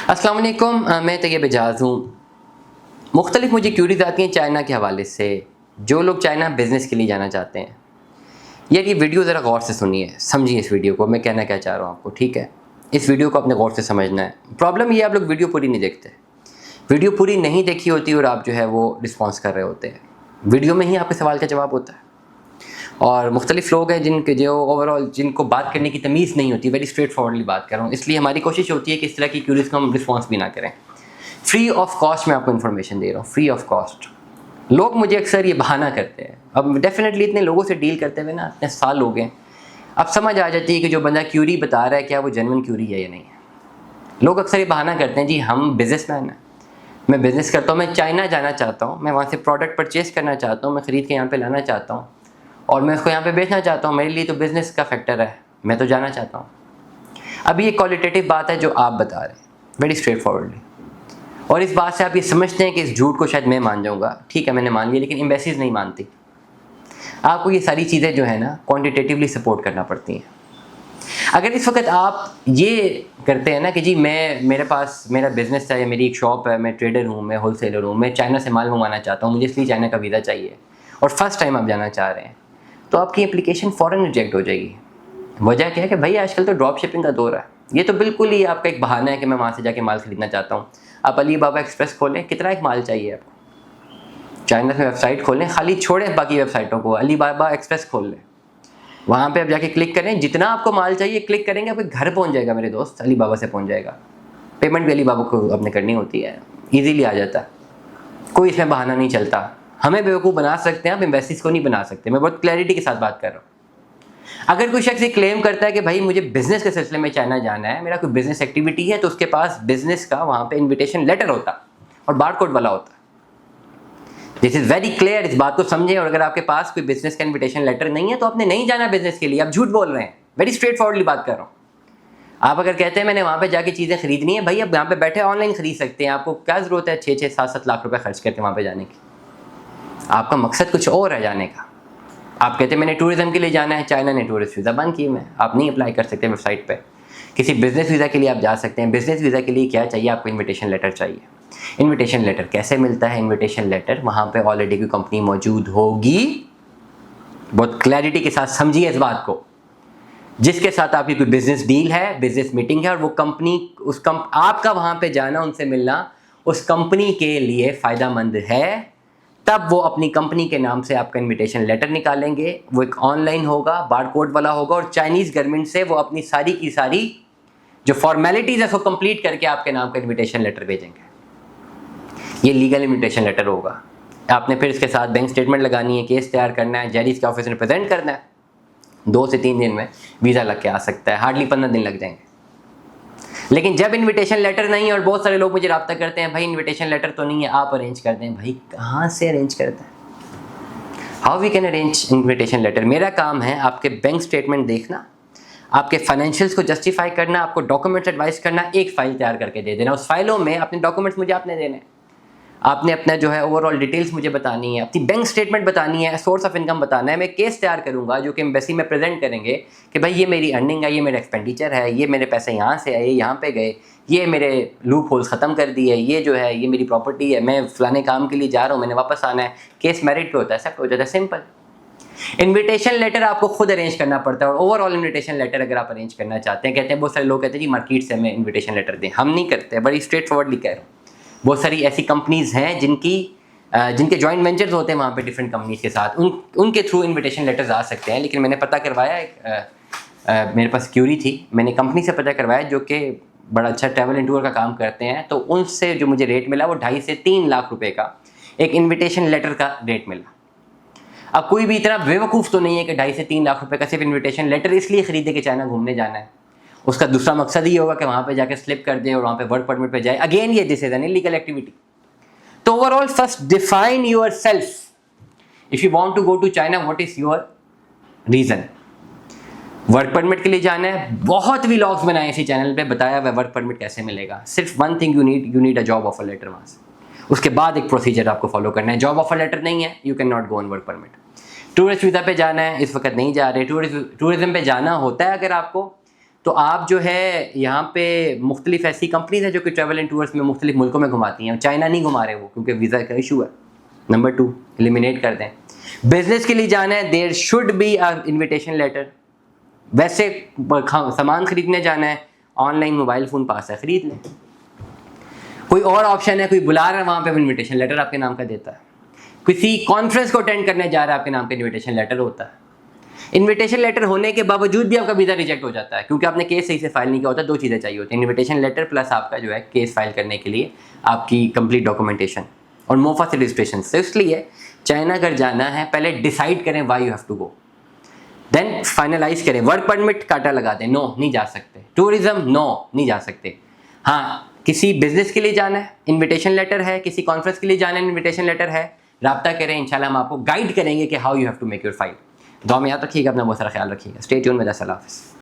السلام علیکم، میں طیب اعجاز ہوں۔ مختلف مجھے کیوریز آتی ہیں چائنا کے حوالے سے، جو لوگ چائنا بزنس کے لیے جانا چاہتے ہیں۔ یار یہ ویڈیو ذرا غور سے سنیے، سمجھیے اس ویڈیو کو، میں کہنا کیا چاہ رہا ہوں آپ کو، ٹھیک ہے؟ اس ویڈیو کو اپنے غور سے سمجھنا ہے۔ پرابلم یہ آپ لوگ ویڈیو پوری نہیں دیکھتے، ویڈیو پوری نہیں دیکھی ہوتی اور آپ جو ہے وہ رسپانس کر رہے ہوتے ہیں۔ ویڈیو میں ہی آپ کے سوال کا جواب ہوتا ہے، اور مختلف لوگ ہیں جن کے جو جن کو بات کرنے کی تمیز نہیں ہوتی، ویری اسٹریٹ فارورڈلی بات کر رہا ہوں، اس لیے ہماری کوشش ہوتی ہے کہ اس طرح کی کیوریز کو ہم رسپانس بھی نہ کریں۔ فری آف کاسٹ میں آپ کو انفارمیشن دے رہا ہوں، فری آف کاسٹ۔ لوگ مجھے اکثر یہ بہانہ کرتے ہیں، اب ڈیفینیٹلی اتنے لوگوں سے ڈیل کرتے ہوئے نا اتنے سال ہو گئے، اب سمجھ آ جاتی ہے کہ جو بندہ کیوری بتا رہا ہے کیا وہ جینوئن کیوری ہے یا نہیں ہے۔ لوگ اکثر یہ بہانہ کرتے ہیں جی ہم بزنس مین ہیں، میں بزنس کرتا ہوں، میں چائنا جانا چاہتا ہوں، میں وہاں سے پروڈکٹ پرچیز کرنا چاہتا ہوں، میں خرید کے یہاں پہ لانا چاہتا ہوں اور میں اس کو یہاں پہ بیچنا چاہتا ہوں، میرے لیے تو بزنس کا فیکٹر ہے، میں تو جانا چاہتا ہوں۔ اب یہ کوالٹیٹیو بات ہے جو آپ بتا رہے ہیں، ویری اسٹریٹ فارورڈلی، اور اس بات سے آپ یہ سمجھتے ہیں کہ اس جھوٹ کو شاید میں مان جاؤں گا، ٹھیک ہے میں نے مان لیا، لیکن ایمبیسیز نہیں مانتی۔ آپ کو یہ ساری چیزیں جو ہے نا کوانٹیٹیولی سپورٹ کرنا پڑتی ہیں۔ اگر اس وقت آپ یہ کرتے ہیں نا کہ جی میرے پاس میرا بزنس ہے، میری ایک شاپ ہے، میں ٹریڈر ہوں، میں ہول سیلر ہوں، میں چائنا سے مال منگوانا چاہتا ہوں، مجھے اس لیے چائنا کا ویزا چاہیے، اور فرسٹ ٹائم آپ جانا چاہ رہے ہیں، تو آپ کی اپلیکیشن فوراً ریجیکٹ ہو جائے گی۔ وجہ کیا ہے کہ بھائی آج کل تو ڈراپ شپنگ کا دور ہے، یہ تو بالکل ہی آپ کا ایک بہانہ ہے کہ میں وہاں سے جا کے مال خریدنا چاہتا ہوں۔ آپ علی بابا ایکسپریس کھولیں، کتنا ایک مال چاہیے آپ کو، چائنا میں ویب سائٹ کھولیں، خالی چھوڑیں باقی ویب سائٹوں کو، علی بابا ایکسپریس کھول لیں، وہاں پہ آپ جا کے کلک کریں، جتنا آپ کو مال چاہیے کلک کریں گے آپ کے گھر پہنچ جائے گا میرے دوست، علی بابا سے پہنچ جائے گا۔ پیمنٹ بھی علی بابا کو آپ نے کرنی ہوتی ہے، ایزیلی آ جاتا ہے، کوئی اس میں بہانہ نہیں چلتا۔ ہمیں بیوقوف بنا سکتے ہیں، آپ انویسٹرز کو نہیں بنا سکتے، میں بہت کلیئرٹی کے ساتھ بات کر رہا ہوں۔ اگر کوئی شخص یہ کلیم کرتا ہے کہ بھائی مجھے بزنس کے سلسلے میں چائنا جانا ہے، میرا کوئی بزنس ایکٹیویٹی ہے، تو اس کے پاس بزنس کا وہاں پہ انویٹیشن لیٹر ہوتا اور بار کوڈ والا ہوتا۔ دس از ویری کلیئر، اس بات کو سمجھیں، اور اگر آپ کے پاس کوئی بزنس کا انویٹیشن لیٹر نہیں ہے تو آپ نے نہیں جانا بزنس کے لیے، آپ جھوٹ بول رہے ہیں، ویری اسٹریٹ فارورڈلی بات کر رہا ہوں۔ آپ اگر کہتے ہیں میں نے وہاں پہ جا کے چیزیں خریدنی ہے، بھائی آپ یہاں پہ بیٹھے آن لائن خرید سکتے ہیں، آپ کو کیا ضرورت ہے 6 7 لاکھ روپے خرچ کرتے وہاں پہ جانے کی؟ آپ کا مقصد کچھ اور ہے جانے کا۔ آپ کہتے ہیں میں نے ٹورزم کے لیے جانا ہے، چائنا نے ٹورسٹ ویزا بند کیے ہوئے ہیں، آپ نہیں اپلائی کر سکتے ویب سائٹ پہ۔ کسی بزنس ویزا کے لیے آپ جا سکتے ہیں، بزنس ویزا کے لیے کیا چاہیے آپ کو؟ انویٹیشن لیٹر چاہیے۔ انویٹیشن لیٹر کیسے ملتا ہے؟ انویٹیشن لیٹر وہاں پہ آلریڈی کوئی کمپنی موجود ہوگی، بہت کلیئرٹی کے ساتھ سمجھیے اس بات کو، جس کے ساتھ آپ کی کوئی بزنس ڈیل ہے، بزنس میٹنگ ہے، اور وہ کمپنی آپ کا وہاں پہ جانا، ان سے ملنا اس کمپنی کے لیے فائدہ مند ہے، تب وہ اپنی کمپنی کے نام سے آپ کا انویٹیشن لیٹر نکالیں گے، وہ ایک آن لائن ہوگا، بار کوڈ والا ہوگا، اور چائنیز گورنمنٹ سے وہ اپنی ساری کی ساری جو فارمیلٹیز ہے اس کو کمپلیٹ کر کے آپ کے نام کا انویٹیشن لیٹر بھیجیں گے۔ یہ لیگل انویٹیشن لیٹر ہوگا۔ آپ نے پھر اس کے ساتھ بینک اسٹیٹمنٹ لگانی ہے، کیس تیار کرنا ہے، جیریز کے آفس میں پریزنٹ کرنا ہے، 2 سے 3 دن میں ویزا لگ کے آ سکتا ہے، ہارڈلی 15 دن لگ جائیں گے۔ لیکن جب انویٹیشن لیٹر نہیں ہے، اور بہت سارے لوگ مجھے رابطہ کرتے ہیں بھائی انویٹیشن لیٹر تو نہیں ہے، آپ ارینج کر دیں، بھائی کہاں سے ارینج کرتے ہیں؟ How we can arrange invitation letter? میرا کام ہے آپ کے بینک اسٹیٹمنٹ دیکھنا، آپ کے فائنینشیلس کو جسٹیفائی کرنا، آپ کو ڈاکومنٹس ایڈوائز کرنا، ایک فائل تیار کر کے دے دینا، اس فائلوں میں اپنے ڈاکومنٹس مجھے آپ نے دینے، آپ نے اپنا جو ہے اوور آل ڈیٹیلس مجھے بتانی ہے، اپنی بینک اسٹیٹمنٹ بتانی ہے، سورس آف انکم بتانا ہے۔ میں کیس تیار کروں گا جو کہ ایمبیسی میں پریزنٹ کریں گے کہ بھائی یہ میری ارننگ ہے، یہ میرا ایکسپینڈیچر ہے، یہ میرے پیسے یہاں سے آئے، یہاں پہ گئے، یہ میرے لوپ ہولز ختم کر دیے، یہ جو ہے یہ میری پراپرٹی ہے، میں فلانے کام کے لیے جا رہا ہوں، میں نے واپس آنا ہے، کیس میرٹ پہ ہوتا ہے، سب ہو جاتا ہے، سمپل۔ انویٹیشن لیٹر آپ کو خود ارینج کرنا پڑتا ہے، اور اوور آل انویٹیشن لیٹر اگر آپ ارینج کرنا چاہتے ہیں، کہتے ہیں بہت سارے لوگ کہتے ہیں جی مارکیٹ سے ہمیں انویٹیشن لیٹر دیں، ہم نہیں کرتے، بڑی اسٹریٹ فارورڈلی کہہ رہا ہوں۔ بہت ساری ایسی کمپنیز ہیں جن کے جوائنٹ وینچرز ہوتے ہیں وہاں پہ ڈفرینٹ کمپنیز کے ساتھ، ان کے تھرو انویٹیشن لیٹرز آ سکتے ہیں، لیکن میں نے پتہ کروایا، میرے پاس کیوری تھی، میں نے کمپنی سے پتہ کروایا جو کہ بڑا اچھا ٹریول اینڈ ٹور کا کام کرتے ہیں، تو ان سے جو مجھے ریٹ ملا وہ 2.5 سے 3 لاکھ روپے کا ایک انویٹیشن لیٹر کا ریٹ ملا۔ اب کوئی بھی اتنا بیوقوف تو نہیں ہے کہ 2.5 سے 3 لاکھ روپے کا صرف انویٹیشن لیٹر اس لیے خریدے کہ چائنا گھومنے جانا ہے، اس کا دوسرا مقصد یہ ہوگا کہ وہاں پہ جا کے سلپ کر دیں اور وہاں پہ ورک پرمٹ پہ جائے، اگین یہ this is an illegal activity. تو overall first define yourself, if you want to go to China what is your reason? Work permit کے لیے جانا ہے، بہت ولاگس بنائے اسی چینل پہ، بتایا ہوا ورک پرمٹ کیسے ملے گا، صرف one thing you need a job offer letter وہاں سے، اس کے بعد ایک پروسیجر آپ کو فالو کرنا ہے، جاب آفر لیٹر نہیں ہے you can not go on work permit. Tourist visa پہ جانا ہے، اس وقت نہیں جا رہے، ٹورزم پہ جانا ہوتا ہے اگر آپ کو تو آپ جو ہے یہاں پہ مختلف ایسی کمپنیز ہیں جو کہ ٹریول اینڈ ٹورس میں مختلف ملکوں میں گھماتی ہیں. چائنا نہیں گھما رہے وہ کیونکہ ویزا کا ایشو ہے. نمبر 2 ایلیمینیٹ کر دیں. بزنس کے لیے جانا ہے, there should be a invitation letter. ویسے سامان خریدنے جانا ہے, آن لائن موبائل فون پاس ہے, خرید لیں. کوئی اور آپشن ہے, کوئی بلا رہا ہے وہاں پہ انویٹیشن لیٹر آپ کے نام کا دیتا ہے. کسی کانفرنس کو اٹینڈ کرنے جا رہا ہے آپ کے نام کا انویٹیشن لیٹر ہوتا ہے. انویٹیشن لیٹر ہونے کے باوجود بھی آپ کا ویزا ریجیکٹ ہو جاتا ہے کیونکہ آپ نے کیس صحیح سے فائل نہیں کیا ہوتا. 2 چیزیں چاہیے ہوتی ہیں, انویٹیشن لیٹر پلس آپ کا جو ہے کیس فائل کرنے کے لیے آپ کی کمپلیٹ ڈاکومنٹیشن اور موفا سے رجسٹریشن. سے اس لیے چائنا اگر جانا ہے پہلے ڈیسائیڈ کریں why you have to go, then finalize کریں. ورک پرمٹ کاٹا لگا دیں, نو نہیں جا سکتے. ٹورزم نو نہیں جا سکتے. ہاں کسی بزنس کے لیے جانا ہے انویٹیشن لیٹر ہے, کسی کانفرنس کے لیے جانا ہے انویٹیشن لیٹر ہے, رابطہ کریں. انشاءاللہ ہم آپ کو گائیڈ کریں گے کہ how you have to make your file. دعا میں یاد رکھیے گا, اپنا بہت سارا خیال رکھیے گا. Stay tune. اللہ حافظ.